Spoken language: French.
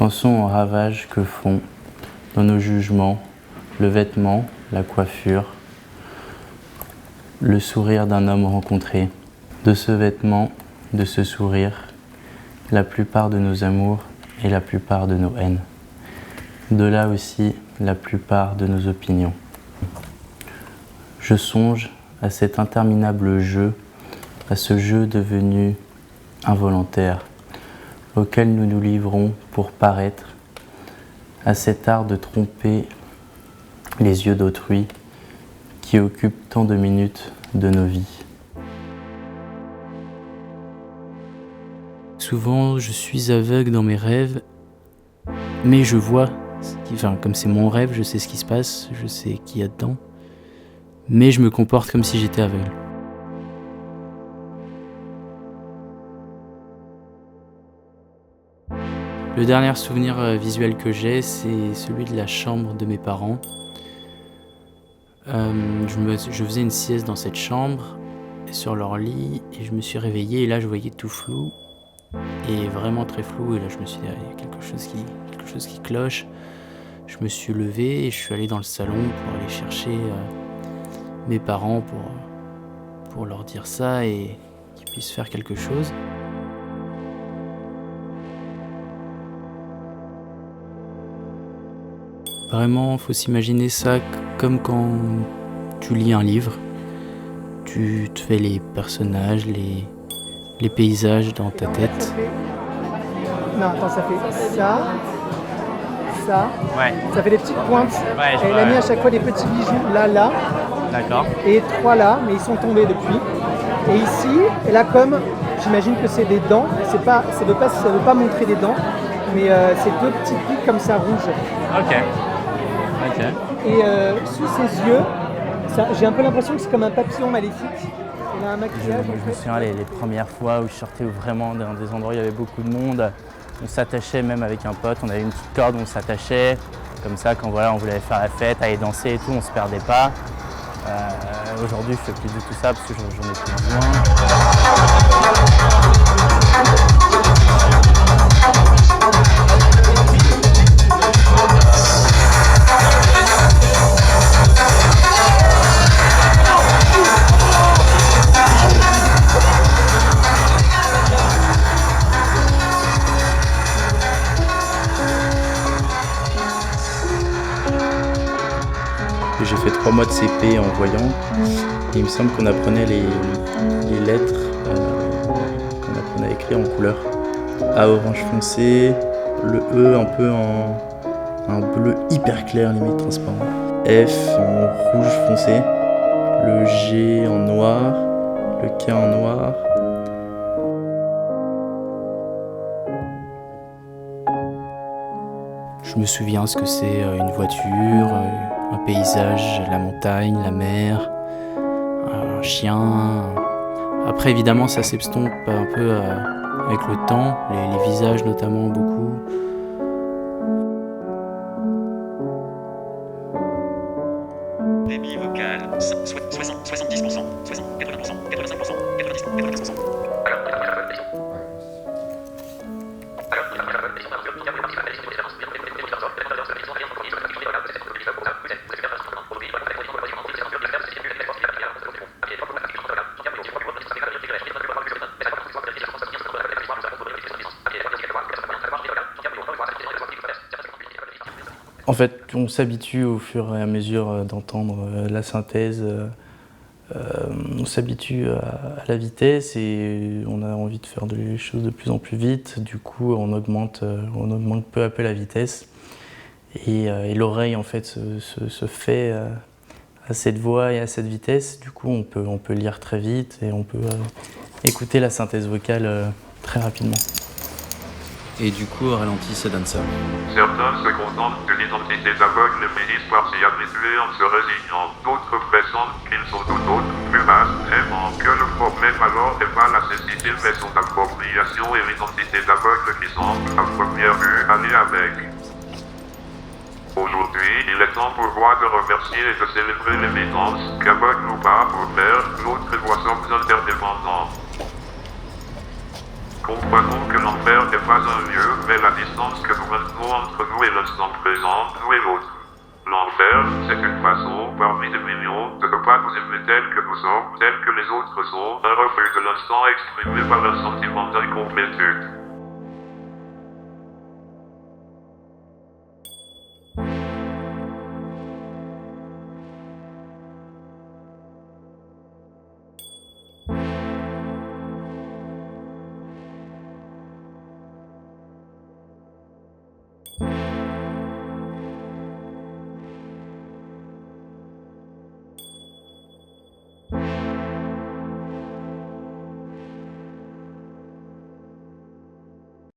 Pensons aux ravages que font, dans nos jugements, le vêtement, la coiffure, le sourire d'un homme rencontré. De ce vêtement, de ce sourire, la plupart de nos amours et la plupart de nos haines. De là aussi la plupart de nos opinions. Je songe à cet interminable jeu, à ce jeu devenu involontaire, auquel nous nous livrons pour paraître, à cet art de tromper les yeux d'autrui qui occupe tant de minutes de nos vies. Souvent, je suis aveugle dans mes rêves, mais je vois, comme c'est mon rêve, je sais ce qui se passe, je sais qui y a dedans, mais je me comporte comme si j'étais aveugle. Le dernier souvenir visuel que j'ai, c'est celui de la chambre de mes parents. Je faisais une sieste dans cette chambre, sur leur lit, et je me suis réveillé, et là je voyais tout flou, et vraiment très flou, et là je me suis dit, il y a quelque chose qui cloche. Je me suis levé et je suis allé dans le salon pour aller chercher mes parents pour leur dire ça et qu'ils puissent faire quelque chose. Vraiment, faut s'imaginer ça comme quand tu lis un livre. Tu te fais les personnages, les paysages dans ta tête. Non, attends, ça fait ça. Ouais. Ça fait des petites pointes. Ouais, Elle a mis à chaque fois des petits bijoux là. D'accord. Et 3 là, mais ils sont tombés depuis. Et ici, elle a comme, j'imagine que c'est des dents. Ça veut pas montrer des dents, mais c'est 2 petites piques comme ça rouges. Ok. Et sous ses yeux, j'ai un peu l'impression que c'est comme un papillon maléfique. Elle a un maquillage. Je me souviens les premières fois où je sortais vraiment dans des endroits où il y avait beaucoup de monde. On s'attachait même avec un pote, on avait une petite corde où on s'attachait. Comme ça, quand on voulait faire la fête, aller danser et tout, on ne se perdait pas. Aujourd'hui, je ne fais plus du tout ça parce que j'en ai plus besoin. J'ai fait 3 mois de CP en voyant et il me semble qu'on apprenait les lettres qu'on apprenait à écrire en couleur. A orange foncé, le E un peu en un bleu hyper clair, limite transparent. F en rouge foncé, le G en noir, le K en noir. Je me souviens ce que c'est une voiture, un paysage, la montagne, la mer, un chien. Après, évidemment, ça s'estompe un peu avec le temps, les visages notamment beaucoup. Débit vocal, 70%, 80%, 85%, 90%. En fait, on s'habitue au fur et à mesure d'entendre la synthèse, on s'habitue à la vitesse et on a envie de faire des choses de plus en plus vite. Du coup, on augmente peu à peu la vitesse et l'oreille en fait se fait à cette voix et à cette vitesse. Du coup, on peut lire très vite et on peut écouter la synthèse vocale très rapidement. Et du coup, au ralenti, ça donne ça. Certains se contentent de l'identité aveugles finissent par s'y habituer en se résignant. D'autres présentent qu'ils sont tout autres, plus vastes, aimant que le problème alors est pas la nécessité mais son appropriation et l'identité d'aveugle qui semble à première vue aller avec. Aujourd'hui, il est temps pour moi de remercier et de célébrer l'évidence qu'aveugle ou pas pour faire, l'autre voit sans interdépendant. Comprenons que l'enfer n'est pas un lieu, mais la distance que nous maintenons entre nous et l'instant présent, nous et l'autre. L'enfer, c'est une façon, parmi des millions, de ne pas nous aimer tels que nous sommes, tels que les autres sont, un refus de l'instant exprimé par un sentiment d'incomplétude.